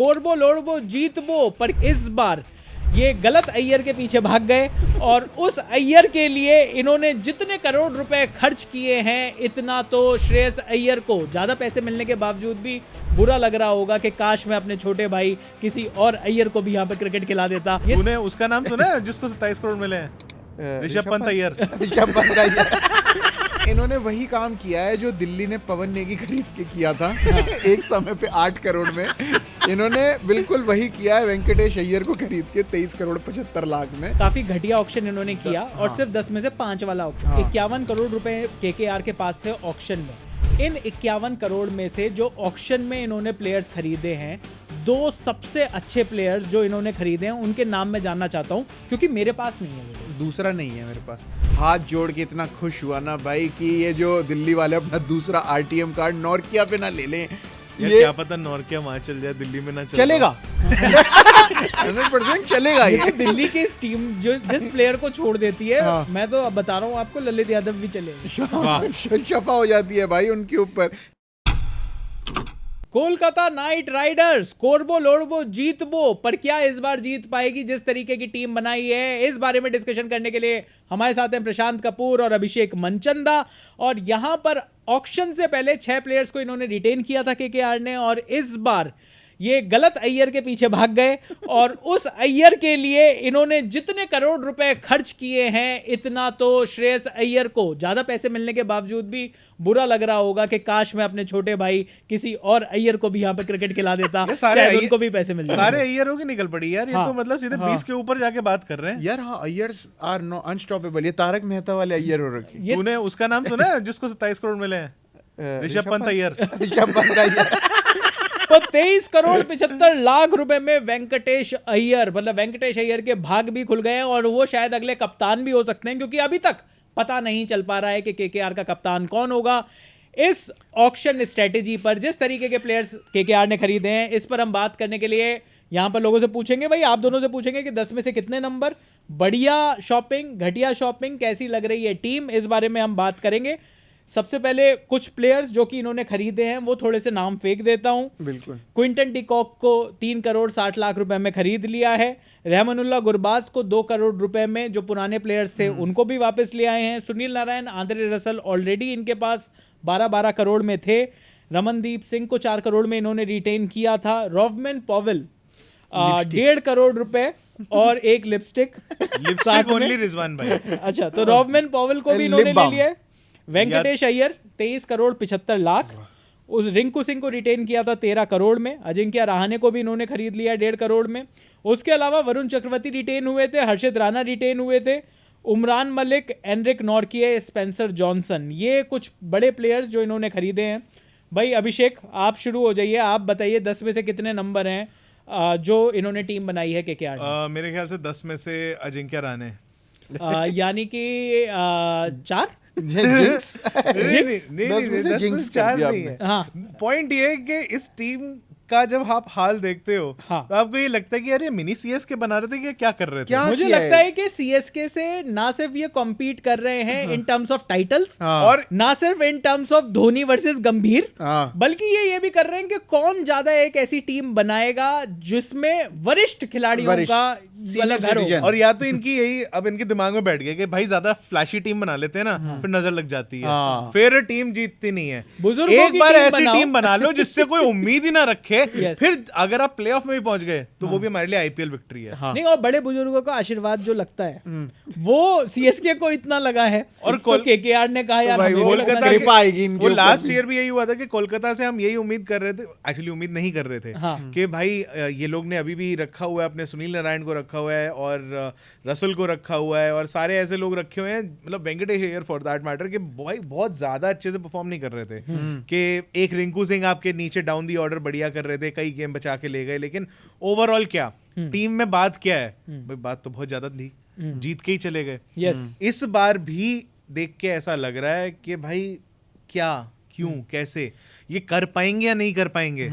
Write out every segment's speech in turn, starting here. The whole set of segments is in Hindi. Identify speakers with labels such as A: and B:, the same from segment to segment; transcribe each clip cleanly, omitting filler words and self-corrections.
A: कोरबो लोरबो जीतबो, पर इस बार ये गलत अय्यर के पीछे भाग गए और उस अय्यर के लिए इन्होंने जितने करोड़ रुपए खर्च किए हैं, इतना तो श्रेयस अय्यर को ज़्यादा पैसे मिलने के बावजूद भी बुरा लग रहा होगा कि काश मैं अपने छोटे भाई किसी और अय्यर को भी यहाँ पे क्रिकेट खिला देता।
B: तूने उसका नाम सुना है जिसको 27 करोड़ मिले हैं? ऋषभ पंत अय्यर।
C: ऋषभ पंत अय्यर। इन्होंने वही काम किया है जो दिल्ली ने पवन नेगी खरीद के किया था एक समय पे 8 करोड़ में। इन्होंने बिल्कुल वही किया है वेंकटेश अय्यर को खरीद के 23 करोड़ 75 लाख में।
A: काफी घटिया ऑक्शन इन्होंने किया और सिर्फ 10 में से 5 वाला ऑक्शन। 51 करोड़ रुपए केकेआर के पास थे ऑक्शन में। इन 51 करोड़ में से जो ऑक्शन में इन्होंने प्लेयर्स खरीदे हैं, 2 सबसे अच्छे प्लेयर्स जो इन्होंने खरीदे हैं उनके नाम मैं जानना चाहता हूँ, क्योंकि मेरे पास नहीं है।
C: दूसरा नहीं है मेरे पास। हाथ जोड़ के इतना खुश हुआ ना भाई कि ये जो दिल्ली वाले अपना दूसरा आरटीएम कार्ड नॉर्किया पे ना ले लें।
B: ये क्या पता नॉर्किया वहां चल जाए, दिल्ली में ना
C: चलेगा 100% चलेगा। ये
A: तो दिल्ली की टीम जो जिस प्लेयर को छोड़ देती है, मैं तो अब बता रहा हूँ आपको, ललित यादव भी चलेगा।
C: शफा हो जाती है भाई उनके ऊपर।
A: कोलकाता नाइट राइडर्स कोरबो लोरबो जीतबो, पर क्या इस बार जीत पाएगी जिस तरीके की टीम बनाई है? इस बारे में डिस्कशन करने के लिए हमारे साथ हैं प्रशांत कपूर और अभिषेक मनचंदा। और यहां पर ऑक्शन से पहले 6 प्लेयर्स को इन्होंने रिटेन किया था केकेआर ने, और इस बार ये गलत अय्यर के पीछे भाग गए और उस अय्यर के लिए इन्होंने जितने करोड़ रुपए खर्च किए हैं, इतना तो श्रेयस अय्यर को ज़्यादा पैसे मिलने के बावजूद भी बुरा लग रहा होगा कि काश मैं अपने छोटे भाई किसी और अय्यर को भी यहाँ पे क्रिकेट खिला देता, शायद उनको भी पैसे मिल जाते।
B: सारे अय्यरों की निकल पड़ी यार, ये तो मतलब सीधे 20 के ऊपर जाके बात कर रहे हैं
C: यार। हाँ, अय्यर्स आर नो अनस्टॉपेबल। ये तारक मेहता वाले अय्यर हो रखे।
B: तूने उसका नाम सुना है जिसको 27 करोड़ मिले हैं? ऋषभ पंत अय्यर।
C: ऋषभ पंत अय्यर।
A: तो 23 करोड़ 75 लाख रुपए में वेंकटेश अय्यर, मतलब वेंकटेश अय्यर के भाग भी खुल गए हैं और वो शायद अगले कप्तान भी हो सकते हैं, क्योंकि अभी तक पता नहीं चल पा रहा है कि केकेआर का कप्तान कौन होगा। इस ऑक्शन स्ट्रेटेजी पर जिस तरीके के प्लेयर्स केकेआर ने खरीदे हैं, इस पर हम बात करने के लिए यहां पर लोगों से पूछेंगे, भाई आप दोनों से पूछेंगे कि 10 में से कितने नंबर, बढ़िया शॉपिंग, घटिया शॉपिंग, कैसी लग रही है टीम, इस बारे में हम बात करेंगे। सबसे पहले कुछ प्लेयर्स जो कि इन्होंने खरीदे हैं वो थोड़े से नाम फेंक देता हूं।
C: बिल्कुल।
A: क्विंटन डिकॉक को 3 करोड़ 60 लाख रुपए में खरीद लिया है। रहमानुल्लाह गुरबाज को 2 करोड़ रुपए में, जो पुराने प्लेयर्स थे उनको भी वापस ले आए हैं। Sunil Narayan, Andre Russell already इनके पास 12-12 करोड़ में थे। रमनदीप सिंह को 4 करोड़ में इन्होंने रिटेन किया था। रॉवमैन पॉवेल 1.5 करोड़ रुपए और एक लिपस्टिक
B: ओनली रिजवान भाई।
A: अच्छा, तो रॉवमैन पॉवेल को भी इन्होंने ले लिया है। वेंकटेश अय्यर 23 करोड़ 75 लाख। उस रिंकू सिंह को रिटेन किया था 13 करोड़ में। अजिंक्य रहाणे को भी इन्होंने खरीद लिया 1.5 करोड़ में। उसके अलावा वरुण चक्रवर्ती रिटेन हुए थे, हर्षित राणा रिटेन हुए थे, Umran Malik, Anrich Nortje, Spencer Johnson, ये कुछ बड़े प्लेयर्स जो इन्होंने खरीदे हैं। भाई अभिषेक आप शुरू हो जाइए, आप बताइए 10 में से कितने नंबर हैं जो इन्होंने टीम बनाई है केकेआर?
B: मेरे ख्याल से 10 में से अजिंक्य रहाणे,
A: यानी कि 4।
B: पॉइंट ये है कि इस टीम का जब आप हाल देखते हो तो आपको ये लगता है कि यार ये मिनी सीएसके बना रहे थे कि क्या कर रहे थे?
A: मुझे लगता है कि सीएसके से ना सिर्फ ये कॉम्पीट कर रहे हैं इन टर्म्स ऑफ टाइटल्स और ना सिर्फ in terms of Dhoni versus गंभीर, बल्कि ये भी कर रहे हैं कि कौन ज्यादा एक ऐसी टीम बनाएगा जिसमें वरिष्ठ खिलाड़ियों का घर हो।
B: और या तो इनकी यही अब इनके दिमाग में बैठ गया कि भाई ज्यादा फ्लैशी टीम बना लेते हैं ना, फिर नजर लग जाती है, फिर टीम जीतती नहीं है। एक बार ऐसी टीम बना लो जिससे कोई उम्मीद ही ना रखे, फिर अगर आप प्लेऑफ में भी पहुंच गए तो वो भी हमारे लिए आईपीएल विक्ट्री है।
A: नहीं, और बड़े बुजुर्गों का आशीर्वाद जो लगता है वो सीएसके को इतना लगा है, और केकेआर ने कहा यार
B: कोलकाता आएगी। वो लास्ट ईयर भी यही हुआ था कि कोलकाता से हम यही उम्मीद कर रहे थे, एक्चुअली उम्मीद नहीं कर रहे थे कि भाई ये लोग ने अभी भी रखा हुआ है, अपने सुनील नारायण को रखा हुआ है और रसल को रखा हुआ है और सारे ऐसे लोग रखे हुए हैं, मतलब Venkatesh Iyer for that matter, कि भाई बहुत ज्यादा अच्छे से परफॉर्म नहीं कर रहे थे। कि एक रिंकू सिंह आपके नीचे डाउन दी ऑर्डर बढ़िया कर रहे थे, कई गेम बचा के ले गए, लेकिन ओवरऑल क्या टीम में बात क्या है? भाई बात तो बहुत ज्यादा थी, जीत के ही चले गए। इस बार भी देख के ऐसा लग रहा है कि भाई क्या, क्यों, कैसे ये कर पाएंगे या नहीं कर पाएंगे?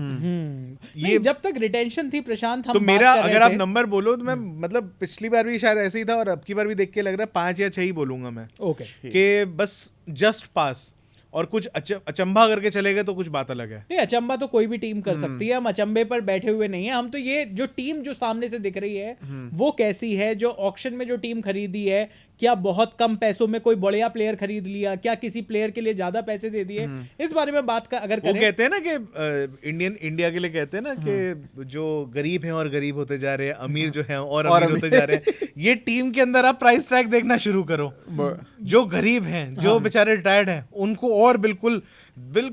A: ये जब तक रिटेंशन थी प्रशांत, हम
B: तो मेरा अगर आप नंबर बोलो तो मैं मतलब पिछली बार भी शायद ऐसे ही था और अब की बार भी देख के लग रहा है 5 या 6 ही बोलूंगा मैं।
A: ओके,
B: कि बस जस्ट पास और कुछ अचंभा करके चले गए तो कुछ बात अलग है।
A: नहीं, अचंभा तो कोई भी टीम कर सकती है, हम अचंभे पर बैठे हुए नहीं है। हम तो ये जो टीम जो सामने से दिख रही है वो कैसी है, जो ऑक्शन में जो टीम खरीदी है, क्या बहुत कम पैसों में कोई बढ़िया प्लेयर खरीद लिया, क्या किसी प्लेयर के लिए ज्यादा पैसे दे दिए, इस बारे में बात अगर करें।
B: वो कहते हैं ना कि इंडिया के लिए कहते हैं ना कि जो गरीब हैं और गरीब होते जा रहे हैं, अमीर जो हैं और अमीर होते जा रहे हैं। ये टीम के अंदर आप प्राइस टैग देखना शुरू करो। जो गरीब हैं, जो बेचारे रिटायर्ड हैं, उनको और बिल्कुल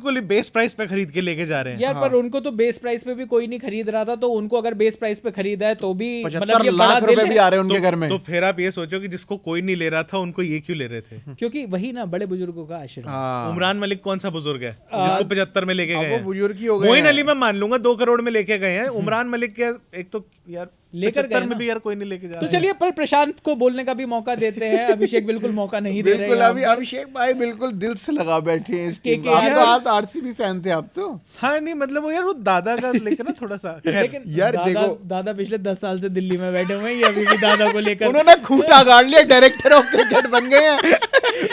B: ही बेस प्राइस पे खरीद के लेके जा रहे हैं
A: यार। पर उनको तो बेस प्राइस पे भी कोई नहीं खरीद रहा था, तो उनको अगर बेस प्राइस पे खरीदा है तो भी
C: 75 लाख रुपए भी आ रहे हैं उनके घर में।
B: तो फिर आप ये सोचो कि जिसको कोई नहीं ले रहा था उनको ये क्यों ले रहे थे?
A: क्योंकि वही ना बड़े बुजुर्गों का आशीर्वाद।
B: उमरान मलिक कौन सा बुजुर्ग है जिसको 75 में लेके गए?
C: बुजुर्ग ही हो गए।
B: मोइन अली मैं मान लूंगा 2 करोड़ में लेके गए हैं। उमरान मलिक के एक तो यार
A: लेकर गए
B: में भी यार कोई नहीं लेके जा रहा।
A: तो चलिए पर प्रशांत को बोलने का भी मौका देते हैं। अभिषेक बिल्कुल मौका नहीं दे रहे हैं।
C: अभी अभिषेक भाई बिल्कुल दिल से लगा बैठे हैं इस टीम को। आप आरसीबी फैन थे आप तो।
B: हाँ नहीं मतलब वो यार वो दादा का लेकर ना थोड़ा सा
A: लेकिन यार देखो दादा पिछले 10 साल से दिल्ली में बैठे हुए हैं, ये अभी भी दादा को लेकर
C: उन्होंने खूंटा गाड़ लिया, डायरेक्टर ऑफ क्रिकेट बन गए हैं।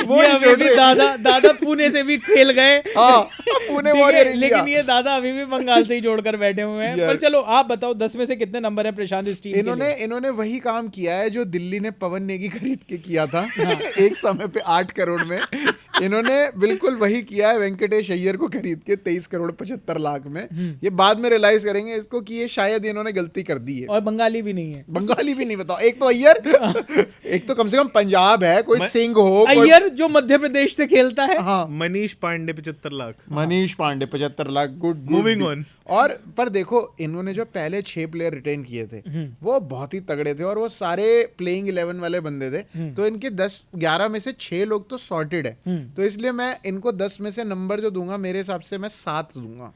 A: वो अभी भी दादा पुणे से भी खेल गए।
C: पुणे वॉरियर,
A: लेकिन ये दादा अभी भी बंगाल से ही जोड़कर बैठे हुए हैं। पर चलो आप बताओ 10 में से कितने नंबर है प्रशांत इस टीम?
C: इन्होंने वही काम किया है जो दिल्ली ने पवन नेगी खरीद के किया था। एक समय पे 8 करोड़ में इन्होंने बिल्कुल वही किया है वेंकटेश अय्यर को खरीद के 23 करोड़ 75 लाख में। ये बाद में रियलाइज करेंगे इसको कि ये शायद इन्होंने गलती कर दी है।
A: और बंगाली भी नहीं है।
C: बंगाली भी नहीं, बताओ। एक तो अय्यर, एक तो कम से कम पंजाब है, कोई सिंह हो।
A: अय्यर जो मध्य प्रदेश से खेलता है।
C: हाँ,
B: Manish Pandey 75 lakh.
C: Manish Pandey 75 lakh. Good
B: moving on.
C: और पर देखो इन्होंने जो पहले 6 प्लेयर रिटेन किए थे वो बहुत ही तगड़े थे और वो सारे प्लेइंग 11 वाले बंदे थे। तो इनके 11 में से 6 लोग तो सॉर्टेड है। तो इसलिए मैं इनको 10 में से नंबर जो दूंगा मेरे हिसाब से मैं 7 दूंगा,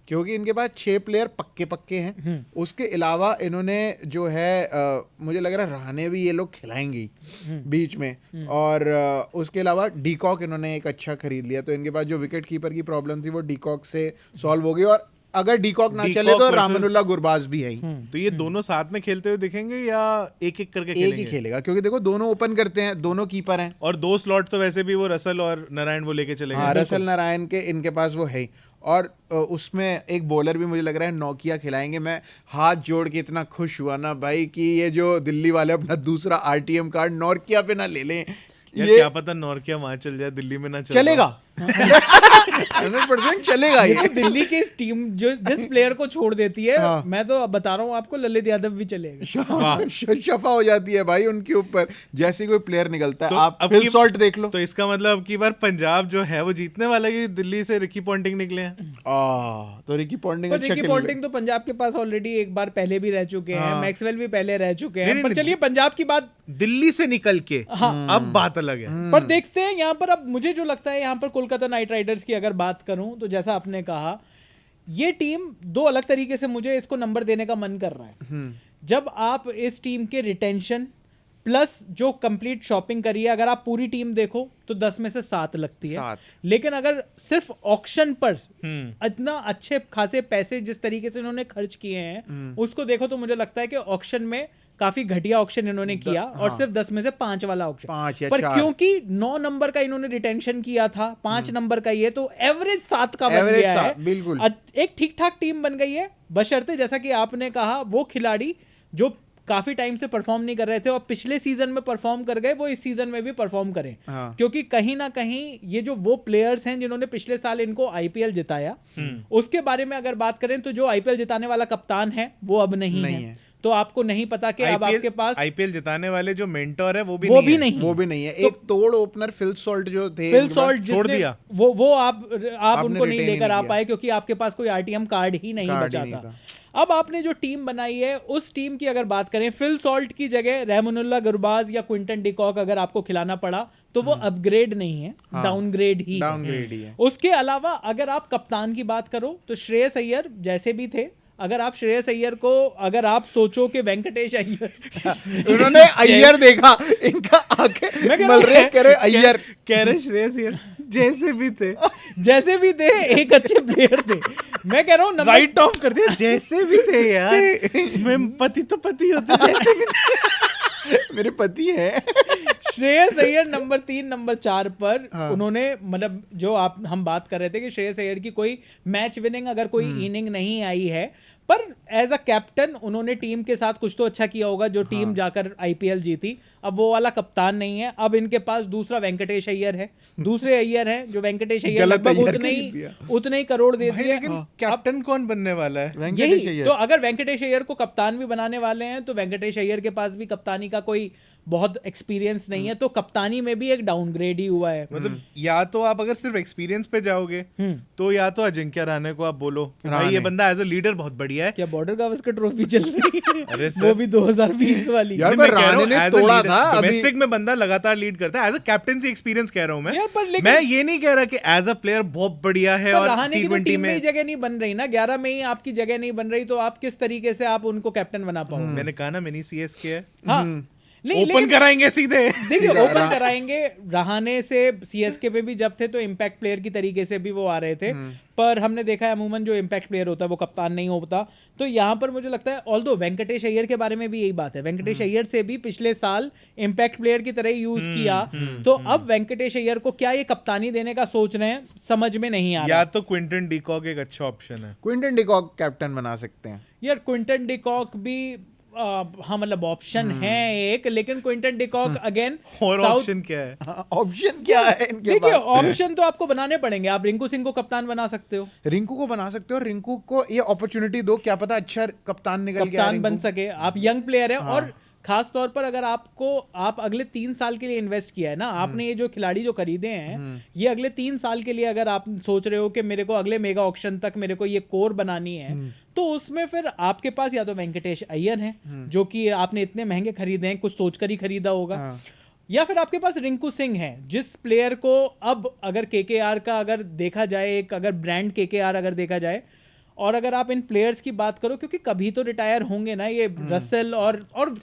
C: क्योंकि इनके पास 6 प्लेयर पक्के हैं। उसके अलावा इन्होंने जो है मुझे लग रहा है रहाणे भी ये लोग खिलाएंगे बीच में। और उसके अलावा डीकॉक इन्होंने एक अच्छा खरीद लिया। तो इनके पास जो विकेट कीपर की प्रॉब्लम थी वो डीकॉक से सॉल्व हो गई। और अगर डीकॉक ना चले तो रामनुल्लाह गुरबाज भी है।
B: तो ये दोनों साथ में खेलते हुए दिखेंगे या एक करके
C: खेलेंगे? एक ही खेलेगा, क्योंकि देखो दोनों ओपन करते हैं, दोनों कीपर हैं।
B: और 2 स्लॉट तो वैसे भी वो रसल और नारायण वो लेके चले गए।
C: रसल नारायण के इनके पास वो है। और उसमें एक बॉलर भी मुझे लग रहा है नोकिया खिलाएंगे। मैं हाथ जोड़ के इतना खुश हुआ ना भाई कि ये जो दिल्ली वाले अपना दूसरा आरटीएम कार्ड नोकिया पे ना ले लें।
B: ये क्या पता नोकिया वहां चल जाए, दिल्ली में ना
C: चलेगा। 100% चलेगा ये।
A: दिल्ली की टीम जो जिस प्लेयर को छोड़ देती है, मैं तो बता रहा हूँ आपको, ललित यादव भी चलेगा।
C: शफा हो जाती है भाई उनके ऊपर जैसे कोई प्लेयर निकलता है। आप फिल सॉल्ट देख लो।
B: तो इसका मतलब अब की बार पंजाब जो है वो जीतने वाला है। दिल्ली से रिकी पॉन्टिंग निकले हैं।
C: तो रिकी पॉन्टिंग
A: तो पंजाब के पास ऑलरेडी एक बार पहले भी रह चुके हैं। मैक्सवेल भी पहले रह चुके हैं। पर चलिए पंजाब की बात,
B: दिल्ली से निकल के अब बात अलग है।
A: पर देखते हैं यहाँ पर। अब मुझे जो लगता है यहाँ पर कोलकाता नाइट राइडर्स की अगर बात करूं तो जैसा आपने कहा, ये टीम 2 अलग तरीके से मुझे इसको नंबर देने का मन कर रहा है। जब आप इस टीम के रिटेंशन प्लस जो कंप्लीट शॉपिंग करी है, अगर आप पूरी टीम देखो तो 10 में से 7 लगती है। लेकिन अगर सिर्फ ऑक्शन पर इतना अच्छे खासे पैसे जिस तरीके से इन्होंने खर्च किए हैं उसको देखो तो मुझे लगता है कि ऑक्शन में काफी घटिया ऑक्शन इन्होंने किया। और सिर्फ 10 में से 5 वाला ऑक्शन। पर क्योंकि 9 नंबर का इन्होंने रिटेंशन किया था, 5 नंबर का ये, तो एवरेज 7 का बन गया है।
C: बिल्कुल
A: एक ठीक ठाक टीम बन गई है, बशर्ते जैसा कि आपने कहा वो खिलाड़ी जो काफी टाइम से परफॉर्म नहीं कर रहे थे और पिछले सीजन में परफॉर्म कर गए, वो इस सीजन में भी परफॉर्म करें। क्योंकि कहीं ना कहीं ये जो वो प्लेयर्स हैं जिन्होंने पिछले साल इनको आईपीएल जिताया, उसके बारे में अगर बात करें तो जो आईपीएल जिताने वाला कप्तान है वो अब नहीं है। तो आपको नहीं पता कि अब आपके पास
B: आईपीएल जिताने वाले जो मेंटर है वो भी
C: नहीं है। एक तोड़ ओपनर फिल सॉल्ट जो थे,
A: फिल सॉल्ट
B: छोड़ दिया,
A: वो आप उनको नहीं लेकर आ पाए क्योंकि आपके पास कोई आरटीएम कार्ड ही नहीं बचा था। अब आपने जो टीम बनाई है उस टीम की अगर बात करें, फिल सॉल्ट की जगह रहमानुल्लाह गुरबाज या क्विंटन डिकॉक अगर आपको खिलाना पड़ा तो वो अपग्रेड नहीं है, डाउनग्रेड ही है। उसके अलावा अगर आप कप्तान की बात करो तो श्रेयस अय्यर जैसे भी थे, अगर आप श्रेयस अय्यर को अगर आप सोचो कि वेंकटेश अय्यर
C: उन्होंने अय्यर देखा, इनका आंखें मल रहे कह रहे
B: श्रेयस अय्यर जैसे भी थे एक अच्छे प्लेयर थे। मैं कह रहा हूँ राइट ऑफ कर दिया, जैसे भी थे यार। मैं पति तो पति होते, जैसे भी थे।
C: मेरे पति है।
A: श्रेयस अय्यर नंबर 3 नंबर 4 पर उन्होंने मतलब जो हम बात कर रहे थे कि श्रेयस अय्यर की कोई मैच विनिंग अगर कोई इनिंग नहीं आई है, पर एज अ कैप्टन उन्होंने टीम के साथ कुछ तो अच्छा किया होगा जो टीम जाकर आईपीएल जीती। अब वो वाला कप्तान नहीं है, अब इनके पास दूसरा वेंकटेश अय्यर है, दूसरे अय्यर हैं जो वेंकटेश अय्यर लगभग उतने ही करोड़ दे दिए।
B: लेकिन कैप्टन कौन बनने वाला है?
A: यही तो, अगर वेंकटेश अय्यर को कप्तान भी बनाने वाले हैं तो वेंकटेश अय्यर के पास भी कप्तानी का कोई बहुत एक्सपीरियंस नहीं है, तो कप्तानी में भी एक डाउनग्रेड ही हुआ है।
B: मतलब या तो आप अगर सिर्फ एक्सपीरियंस पे जाओगे तो या तो अजिंक्य रहाणे को आप बोलो कि भाई ये बंदा एज अ लीडर बहुत बढ़िया है।
A: क्या बॉर्डर गावस्कर ट्रॉफी चल रही है? अरे वो भी 2020 वाली
C: यार, मैं रहाणे ने तोड़ा था।
B: डोमेस्टिक में बंदा लगातार लीड करता है, एज अ कैप्टेंसी एक्सपीरियंस कह रहा हूं मैं ये नहीं कह रहा कि एज अ प्लेयर बहुत बढ़िया है। और
A: T20 में जगह नहीं बन रही ना, 11 में ही आपकी जगह नहीं बन रही, तो आप किस तरीके से आप उनको कैप्टन बना पाओ?
B: मैंने कहा ना मिनी सीएसके है।
A: हाँ,
B: ओपन कराएंगे सीधे।
A: देखिए ओपन कराएंगे। रहाणे से सीएसके पे भी जब थे तो इम्पैक्ट प्लेयर की तरीके से भी वो आ रहे थे, पर हमने देखा है अमूमन जो इम्पैक्ट प्लेयर होता है वो कप्तान नहीं होता। तो यहाँ पर मुझे लगता है ऑल्दो वेंकटेश अय्यर के बारे में भी यही बात है, वेंकटेश अय्यर से भी पिछले साल इम्पैक्ट प्लेयर की तरह यूज किया, तो अब वेंकटेश अय्यर को क्या ये कप्तानी देने का सोच रहे हैं, समझ में नहीं आ रहा।
B: या तो क्विंटन डिकॉक एक अच्छा ऑप्शन है,
C: क्विंटन डिकॉक कैप्टन बना सकते हैं
A: यार। क्विंटन डिकॉक भी हाँ मतलब ऑप्शन है एक, लेकिन क्विंटन डिकॉक अगेन
B: और ऑप्शन क्या है?
C: ऑप्शन क्या है इनके पास?
A: देखिए ऑप्शन तो आपको बनाने पड़ेंगे। आप रिंकू सिंह को कप्तान बना सकते हो,
C: रिंकू को बना सकते हो, रिंकू को ये अपॉर्चुनिटी दो, क्या पता अच्छा कप्तान निकल के
A: कप्तान बन सके। आप यंग प्लेयर है और खास तौर पर अगर आप अगले 3 साल के लिए इन्वेस्ट किया है ना, आपने ये जो खिलाड़ी जो खरीदे हैं ये अगले 3 साल के लिए अगर आप सोच रहे हो कि मेरे को अगले मेगा ऑक्शन तक मेरे को ये कोर बनानी है, तो उसमें फिर आपके पास या तो वेंकटेश अय्यर है जो कि आपने इतने महंगे खरीदे हैं, कुछ सोचकर ही खरीदा होगा, या फिर आपके पास रिंकू सिंह है जिस प्लेयर को अब अगर केकेआर का अगर देखा जाए, एक अगर ब्रांड केकेआर अगर देखा जाए, और अगर आप इन प्लेयर्स की बात करो क्योंकि कभी तो रिटायर होंगे ना ये रसेल और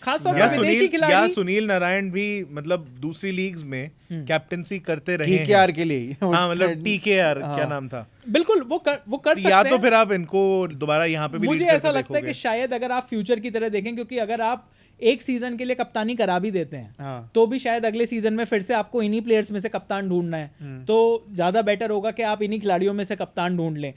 A: खास तौर पर विदेशी खिलाड़ी,
B: या सुनील नारायण भी मतलब दूसरी लीग्स में कैप्टेंसी करते रहे हैं
C: टीकेआर के लिए।
B: हाँ मतलब टीकेआर क्या नाम था?
A: बिल्कुल वो कर सकते हैं,
B: या तो फिर आप इनको दोबारा यहाँ पे भी
A: मुझे ऐसा लगता है कि शायद अगर आप फ्यूचर की तरह देखें, क्योंकि अगर आप एक सीजन के लिए कप्तानी करा भी देते हैं तो भी शायद अगले सीजन में फिर से आपको इन्हीं प्लेयर्स में से कप्तान ढूंढना है, तो ज्यादा बेटर होगा कि आप इन्हीं खिलाड़ियों में से कप्तान ढूंढ लें।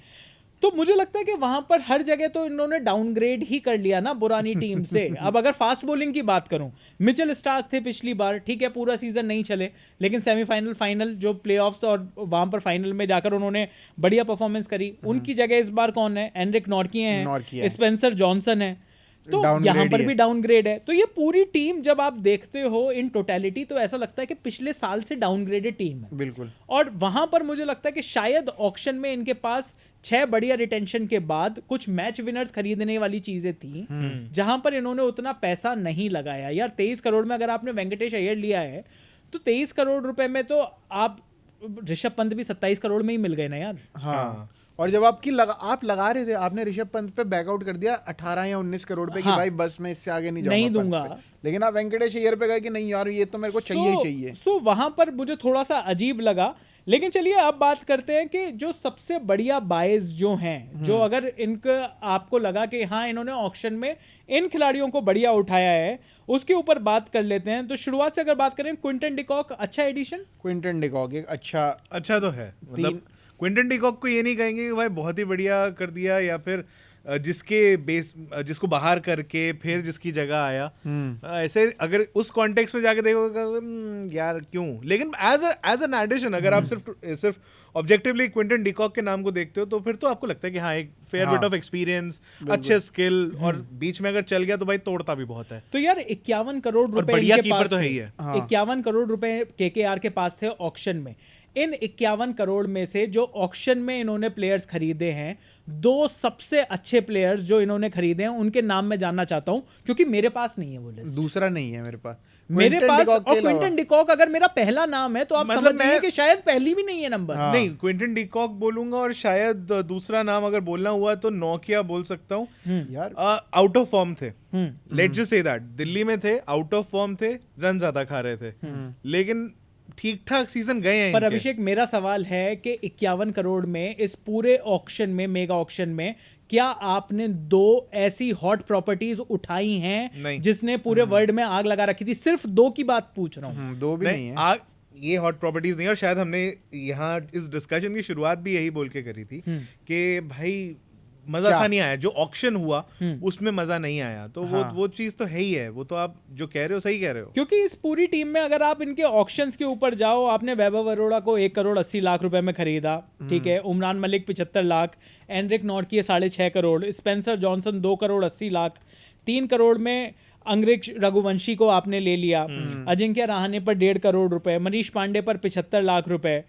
A: तो मुझे लगता है कि वहां पर हर जगह तो इन्होंने डाउनग्रेड ही कर लिया ना पुरानी टीम से। अब अगर फास्ट बॉलिंग की बात करूं, मिचेल स्टार्क थे पिछली बार, ठीक है पूरा सीजन नहीं चले, लेकिन सेमीफाइनल फाइनल जो प्लेऑफ्स और वहां पर फाइनल में जाकर उन्होंने बढ़िया परफॉर्मेंस करी। उनकी जगह इस बार कौन है? एनरिक नॉर्किए हैं, स्पेंसर जॉनसन है, तो यहाँ पर भी डाउनग्रेड है। तो ये पूरी टीम जब आप देखते हो इन टोटलिटी तो ऐसा लगता है कि पिछले साल से डाउनग्रेडेड टीम है
C: बिल्कुल।
A: और वहां पर मुझे लगता है कि शायद ऑक्शन में इनके पास 6 बढ़िया रिटेंशन के बाद कुछ मैच विनर्स खरीदने वाली चीजें थी जहां पर इन्होंने उतना पैसा नहीं लगाया। यार 23 करोड़ में अगर आपने वेंकटेश अय्यर लिया है तो 23 करोड़ रुपए में तो आप ऋषभ पंत भी 27 करोड़ में ही मिल गए ना यार।
C: हाँ, और जब आप लगा रहे थे, आपने ऋषभ पंत पे बैकआउट कर दिया 18 या 19 करोड़ पे कि भाई बस मैं इससे आगे नहीं
A: दूंगा,
C: लेकिन आप वेंकटेश अय्यर पे गए कि नहीं यार ये तो मेरे को चाहिए ही चाहिए।
A: सो वहां पर मुझे थोड़ा सा अजीब लगा। लेकिन चलिए अब बात करते हैं कि जो सबसे बढ़िया बायर्स जो हैं, जो अगर इनका आपको लगा कि हाँ इन्होंने ऑक्शन में इन खिलाड़ियों को बढ़िया उठाया है, उसके ऊपर बात कर लेते हैं। तो शुरुआत से अगर बात करें, क्विंटन डिकॉक अच्छा एडिशन,
C: क्विंटन डिकॉक एक अच्छा
B: तो है। मतलब क्विंटन डिकॉक को ये नहीं कहेंगे कि भाई बहुत ही बढ़िया कर दिया या फिर जिसको बाहर करके फिर जिसकी जगह आया, ऐसे अगर उस कॉन्टेक्स्ट में जाके देखोगे यार क्यों। लेकिन एज एन एडिशन अगर आप सिर्फ ऑब्जेक्टिवली क्विंटन डिकॉक के नाम को देखते हो तो फिर तो आपको लगता है कि हाँ एक फेयर बिट ऑफ एक्सपीरियंस, अच्छे स्किल, और बीच में अगर चल गया तो भाई तोड़ता भी बहुत है।
A: तो यार 51 करोड़ रुपए
B: बढ़िया कीपर तो है ही है।
A: 51 करोड़ रुपए केकेआर के पास थे ऑक्शन में। इन 51 करोड़ में से जो ऑक्शन में इन्होंने प्लेयर्स खरीदे हैं, 2 सबसे अच्छे प्लेयर्स जो इन्होंने खरीदे हैं उनके नाम मैं जानना चाहता हूं, क्योंकि मेरे पास नहीं है वो लिस्ट।
C: दूसरा नहीं है मेरे पास
A: और क्विंटन डिकॉक अगर मेरा पहला नाम है तो आप मतलब समझिए कि शायद पहली भी नहीं है नंबर।
B: नहीं, क्विंटन डिकॉक बोलूंगा और शायद दूसरा नाम अगर बोलना हुआ तो नोकिया बोल सकता हूं यार। आउट ऑफ फॉर्म थे, let's just say that. Delhi में थे, आउट ऑफ फॉर्म थे, रन ज्यादा खा रहे थे, लेकिन ठीक ठाक सीजन गए हैं
A: पर
B: इनके।
A: अभिषेक मेरा सवाल है कि 51 करोड़ में इस पूरे ऑक्शन में, मेगा ऑक्शन में, क्या आपने 2 ऐसी हॉट प्रॉपर्टीज उठाई हैं जिसने पूरे वर्ल्ड में आग लगा रखी थी? सिर्फ 2 की बात पूछ रहा हूँ।
C: 2 भी नहीं है
B: ये हॉट प्रॉपर्टीज नहीं है। और शायद हमने यहाँ इस डिस्कशन की शुरुआत भी यही बोल के करी थी कि भाई मजा सा नहीं आया, जो ऑक्शन हुआ उसमें मजा नहीं आया। तो वो चीज तो है ही है, वो तो आप जो कह रहे हो सही कह रहे हो।
A: क्योंकि इस पूरी टीम में अगर आप इनके ऑक्शंस के ऊपर जाओ, आपने वैभव अरोड़ा को 1 करोड़ 80 लाख रुपए में खरीदा, ठीक है, Umran Malik 75 lakh, Anrich Nortje 6.5 crore, Spencer Johnson 2 crore 80 lakh, 3 crore में अंग्रेज रघुवंशी को आपने ले लिया, अजिंक्य रहाणे पर 1.5 करोड़ रुपए, मनीष पांडे पर 75 लाख रुपए,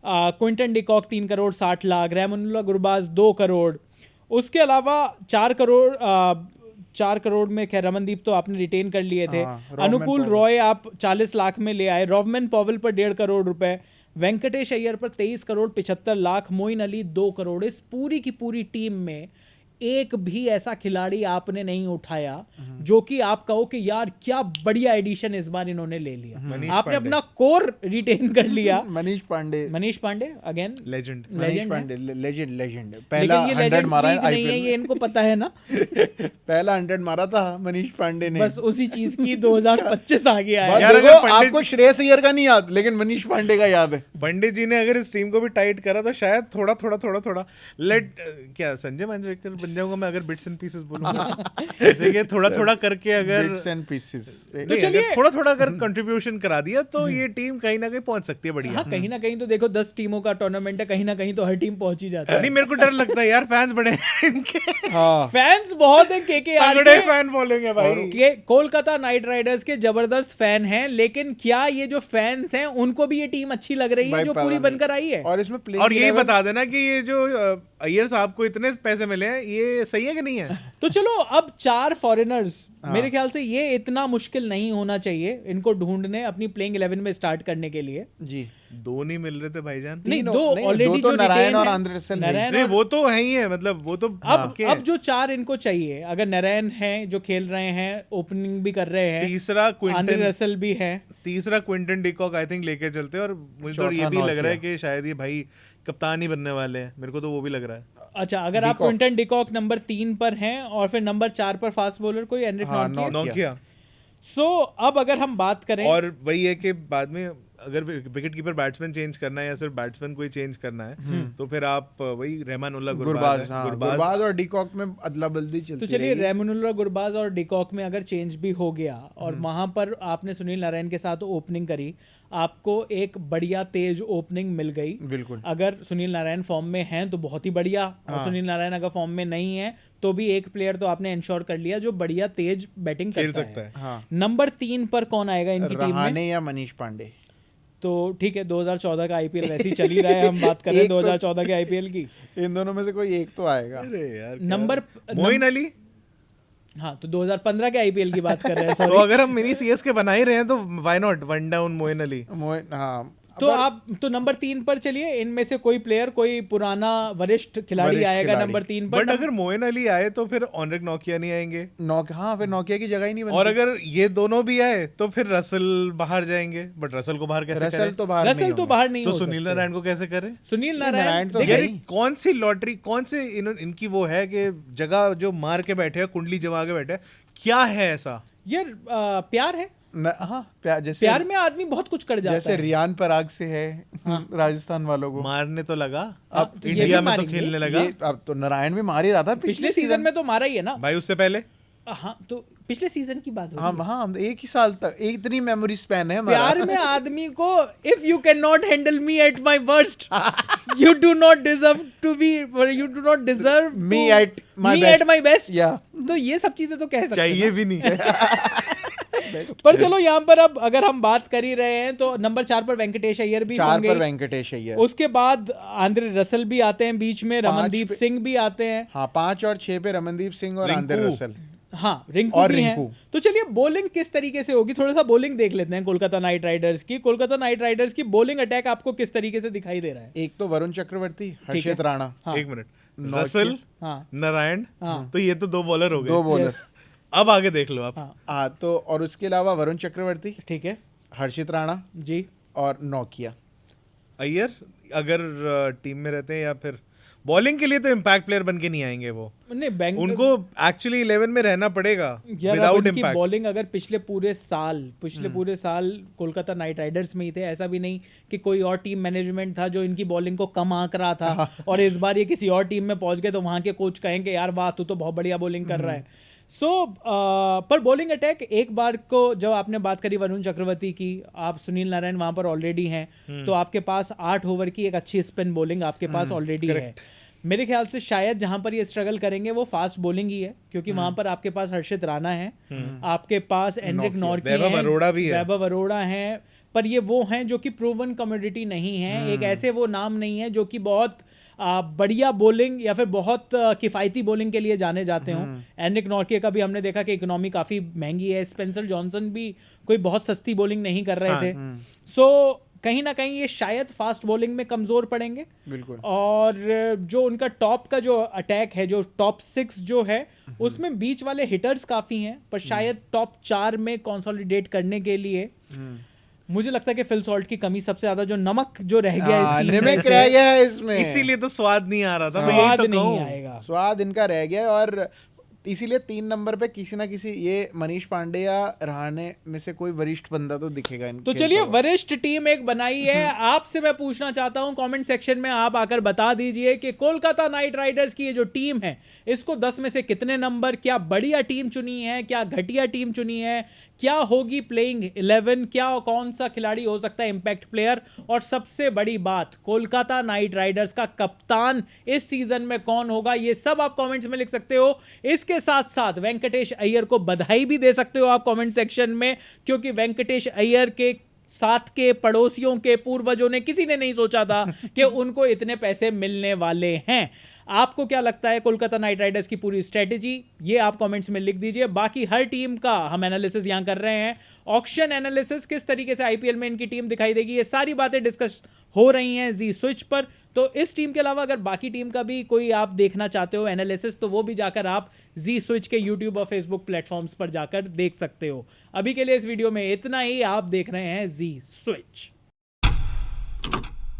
A: क्विंटन डिकॉक 3 करोड़ 60 लाख, रहमानुल्लाह गुरबाज 2 करोड़। उसके अलावा 4 करोड़ में खैर रमनदीप तो आपने रिटेन कर लिए थे। अनुकूल रॉय आप 40 लाख में ले आए, रोवमन पॉवेल पर 1.5 करोड़ रुपए, वेंकटेश अय्यर पर 23 करोड़ 75 लाख, मोइन अली 2 करोड़। इस पूरी की पूरी टीम में एक भी ऐसा खिलाड़ी आपने नहीं उठाया जो कि आप कहो कि यार क्या बढ़िया एडिशन इस बार इन्होंने ले लिया। आपने अपना कोर रिटेन कर लिया।
C: Manish Pandey again
B: legend,
C: legend पहला 100 मारा है
A: नहीं है, ये इनको पता है ना।
C: पहला 100 मारा था मनीष पांडे ने,
A: बस उसी चीज की 2025 आ गया है।
C: यार देखो, आपको श्रेयस अय्यर का नहीं याद, लेकिन मनीष पांडे का याद है।
B: पंडित जी ने अगर इस टीम को भी टाइट करा तो शायद थोड़ा लेट क्या संजय मांजरेकर बन जाऊंगा मैं अगर बिट्स एंड पीसेस बोलूंगा। जैसे कि थोड़ा करके अगर
C: बिट्स एंड पीसेस
B: तो चलिए थोड़ा अगर कंट्रीब्यूशन करा दिया तो ये टीम कहीं ना कहीं पहुंच सकती है बढ़िया।
A: हाँ, कहीं ना कहीं तो देखो 10 टीमों का टूर्नामेंट है, कहीं ना कहीं तो हर टीम पहुंच ही जाती है।
B: नहीं, मेरे को डर लगता है यार, फैंस बड़े हैं इनके।
C: हाँ,
A: फैंस बहुत है केकेआर
B: के फैन फॉलोइंग है भाई।
A: के कोलकाता नाइट राइडर्स के जबरदस्त फैन हैं, लेकिन क्या ये जो फैंस हैं उनको भी ये टीम अच्छी लग रही है जो पूरी बनकर आई है?
C: और इसमें
B: और यही बता देना कि ये जो अय्यर साहब को इतने पैसे मिले हैं, ये सही है कि नहीं है?
A: तो चलो अब 4 फॉरेनर्स, मेरे ख्याल से ये इतना मुश्किल नहीं होना चाहिए इनको ढूंढने अपनी प्लेइंग 11 में स्टार्ट करने के लिए।
C: जी
B: 2 नहीं मिल रहे थे भाईजान।
A: नहीं, 2 ऑलरेडी जो
C: नारायण और आंद्रे रसेल
B: नहीं, वो तो है ही है, मतलब वो तो
A: अब जो 4 इनको चाहिए, अगर नारायण हैं जो खेल रहे हैं, ओपनिंग भी कर रहे हैं,
B: तीसरा
A: आंद्रे रसेल भी है,
B: तीसरा क्विंटन डिकॉक आई थिंक लेके चलते हैं। और मुझे तो ये भी लग रहा है कि शायद ये भाई कप्तान ही बनने वाले हैं, मेरे को तो वो भी लग रहा है।
A: अच्छा, अगर आप क्विंटन डिकॉक नंबर 3 पर हैं और फिर नंबर 4 पर फास्ट बॉलर कोई एनरिक
B: नॉकिया।
A: सो अब अगर हम बात करें,
B: और वही है कि बाद में अगर विकेट कीपर बैट्समैन चेंज करना है या सिर्फ बैट्समैन को ही चेंज करना है तो फिर आप वही रहमानुल्लाह
C: गुरबाज और डिकॉक में अदला बदली चलती है।
A: तो चलिए रहमानुल्लाह गुरबाज और डिकॉक में अगर चेंज भी हो गया और वहां पर आपने सुनील नारायण के साथ ओपनिंग करी, आपको एक बढ़िया तेज ओपनिंग मिल गई।
C: बिल्कुल,
A: अगर सुनील नारायण फॉर्म में हैं तो बहुत ही बढ़िया, और सुनील नारायण अगर फॉर्म में नहीं है तो भी एक प्लेयर तो आपने इंश्योर कर लिया जो बढ़िया तेज बैटिंग कर सकता है।
C: हाँ।
A: नंबर 3 पर कौन आएगा इनकी टीम में?
C: रहाणे या मनीष पांडे?
A: तो ठीक है, 2014 का आईपीएल वैसे ही चल ही रहा है, हम बात कर रहे हैं 2014 के आईपीएल की।
C: इन दोनों में से कोई एक तो आएगा।
B: अरे यार,
A: नंबर
B: मोइन अली।
A: हाँ, तो 2015 के आईपीएल की बात कर रहे हैं।
B: तो अगर हम मिनी सीएसके बना ही रहे हैं तो why not one down Moeen Ali.
C: हाँ,
A: तो आप तो नंबर 3 पर चलिए, इनमें से कोई प्लेयर, कोई पुराना वरिष्ठ खिलाड़ी आएगा नंबर 3 पर।
B: बट अगर मोइन अली आए तो फिर ऑनरिक नोकिया नहीं आएंगे।
C: हाँ, फिर नोकिया की जगह ही नहीं बनती।
B: और अगर ये दोनों भी आए तो फिर रसल बाहर जाएंगे। बट रसल को बाहर कैसे करें?
C: रसल तो बाहर नहीं
B: तो सुनील नारायण को कैसे करें?
A: सुनील नारायण
C: तो
B: कौन सी लॉटरी, कौन से इनकी वो है कि जगह जो मार के बैठे हैं, कुंडली जमा के बैठे हैं, क्या है ऐसा?
A: यार प्यार है।
C: हाँ, जैसे
A: प्यार में आदमी बहुत कुछ कर जाता है।
C: जैसे रियान पराग से है राजस्थान वालों को
B: मारने तो लगा,
A: अब
B: इंडिया में तो खेलने लगा।
C: अब तो नारायण भी मार ही रहा था
A: पिछले सीजन में, तो मारा ही है ना
B: भाई। उससे पहले
A: हाँ, तो पिछले सीजन की बात हो।
C: हाँ, एक ही साल तक, एक इतनी मेमोरी स्पैन है हमारा।
A: प्यार में आदमी को, if you can not handle me at my worst, you do not deserve to be, you do not deserve
C: me at my
A: best.
C: या
A: तो ये सब चीजें तो कह सकते हैं,
B: चाहिए भी नहीं।
A: पर चलो यहाँ पर अब अगर हम बात कर ही रहे हैं तो नंबर 4 पर वेंकटेश अय्यर भी होंगे।
C: 4 पर वेंकटेश अय्यर।
A: उसके बाद आंद्रे रसल भी आते हैं बीच में, रमनदीप सिंह भी आते हैं।
C: हाँ, 5 और 6 पे रमनदीप सिंह और आंद्रे रसल।
A: हाँ, रिंकू भी हैं। तो चलिए बोलिंग किस तरीके से होगी, थोड़ा सा बोलिंग देख लेते हैं कोलकाता नाइट राइडर्स की। कोलकाता नाइट राइडर्स की बोलिंग अटैक आपको किस तरीके से दिखाई दे रहा है?
C: एक तो वरुण चक्रवर्ती, हर्षित राणा।
B: एक मिनट, रसल, नारायण, तो ये तो 2 बॉलर हो गए।
C: 2 बॉलर।
B: अब आगे देख लो आप।
C: हाँ, तो और उसके अलावा वरुण चक्रवर्ती,
A: ठीक है,
C: हर्षित राणा
A: जी,
C: और 9 किया।
B: अय्यर अगर टीम में रहते हैं या फिर बॉलिंग के लिए तो इम्पैक्ट प्लेयर बन के नहीं आएंगे वो,
A: नहीं
B: उनको एक्चुअली 11 में रहना पड़ेगा
A: विदाउट इम्पैक्ट। बॉलिंग अगर पिछले पूरे साल कोलकाता नाइट राइडर्स में ही थे, ऐसा भी नहीं कि कोई और टीम मैनेजमेंट था जो इनकी बॉलिंग को कम आंक रहा था और इस बार ये किसी और टीम में पहुंच गए तो वहां के कोच कहेंगे यार वाह तू तो बहुत बढ़िया बॉलिंग कर रहा है। पर बॉलिंग अटैक एक बार को जब आपने बात करी वरुण चक्रवर्ती की, आप सुनील नारायण वहां पर ऑलरेडी हैं, तो आपके पास 8 ओवर की एक अच्छी स्पिन बॉलिंग आपके पास ऑलरेडी है। मेरे ख्याल से शायद जहां पर ये स्ट्रगल करेंगे वो फास्ट बॉलिंग ही है, क्योंकि वहां पर आपके पास हर्षित राणा है, आपके पास एनरिक नॉर्की है, वैभव अरोड़ा है, पर ये वो हैं जो कि प्रूवन कमोडिटी नहीं है। एक ऐसे वो नाम नहीं है जो कि बहुत बढ़िया बॉलिंग या फिर बहुत किफ़ायती बॉलिंग के लिए जाने जाते हों। एनरिक नॉर्के का भी हमने देखा कि इकोनॉमी काफ़ी महंगी है, स्पेंसर जॉनसन भी कोई बहुत सस्ती बॉलिंग नहीं कर रहे थे। सो कहीं ना कहीं ये शायद फास्ट बॉलिंग में कमज़ोर पड़ेंगे।
C: बिल्कुल।
A: और जो उनका टॉप का जो अटैक है, जो टॉप 6 जो है उसमें बीच वाले हिटर्स काफ़ी हैं, पर शायद टॉप 4 में कंसोलिडेट करने के लिए मुझे लगता है कि फिल सॉल्ट की कमी सबसे ज्यादा, जो नमक जो रह गया इस टीम में
C: रह गया है इसमें,
B: इसीलिए तो स्वाद नहीं आ रहा था।
A: स्वाद नहीं आएगा,
C: स्वाद इनका रह गया है। और इसीलिए 3 नंबर पे किसी ना किसी ये मनीष पांडे या रहाणे में से कोई वरिष्ठ बंदा तो दिखेगा इनके।
A: तो चलिए वरिष्ठ टीम एक बनाई है। आपसे मैं पूछना चाहता हूं, कमेंट सेक्शन में आप आकर बता दीजिए कि कोलकाता नाइट राइडर्स की ये जो टीम है इसको 10 में से कितने नंबर, क्या बढ़िया टीम चुनी है, क्या घटिया टीम चुनी है, क्या होगी प्लेइंग 11, क्या कौन सा खिलाड़ी हो सकता है इम्पैक्ट प्लेयर, और सबसे बड़ी बात कोलकाता नाइट राइडर्स का कप्तान इस सीजन में कौन होगा, ये सब आप कमेंट्स में लिख सकते हो। इसके साथ साथ वेंकटेश अय्यर को बधाई भी दे सकते हो आप कमेंट सेक्शन में, क्योंकि वेंकटेश अय्यर के साथ के पड़ोसियों के पूर्वजों ने किसी ने नहीं सोचा था कि उनको इतने पैसे मिलने वाले हैं। आपको क्या लगता है कोलकाता नाइट राइडर्स की पूरी स्ट्रेटेजी, ये आप कमेंट्स में लिख दीजिए। बाकी हर टीम का हम एनालिसिस यहां कर रहे हैं, ऑक्शन एनालिसिस, किस तरीके से आईपीएल में इनकी टीम दिखाई देगी, ये सारी बातें डिस्कस हो रही हैं जी स्विच पर। तो इस टीम के अलावा अगर बाकी टीम का भी कोई आप देखना चाहते हो एनालिसिस, तो वो भी जाकर आप जी स्विच के यूट्यूब और फेसबुक प्लेटफॉर्म्स पर जाकर देख सकते हो। अभी के लिए इस वीडियो में इतना ही। आप देख रहे हैं जी स्विच।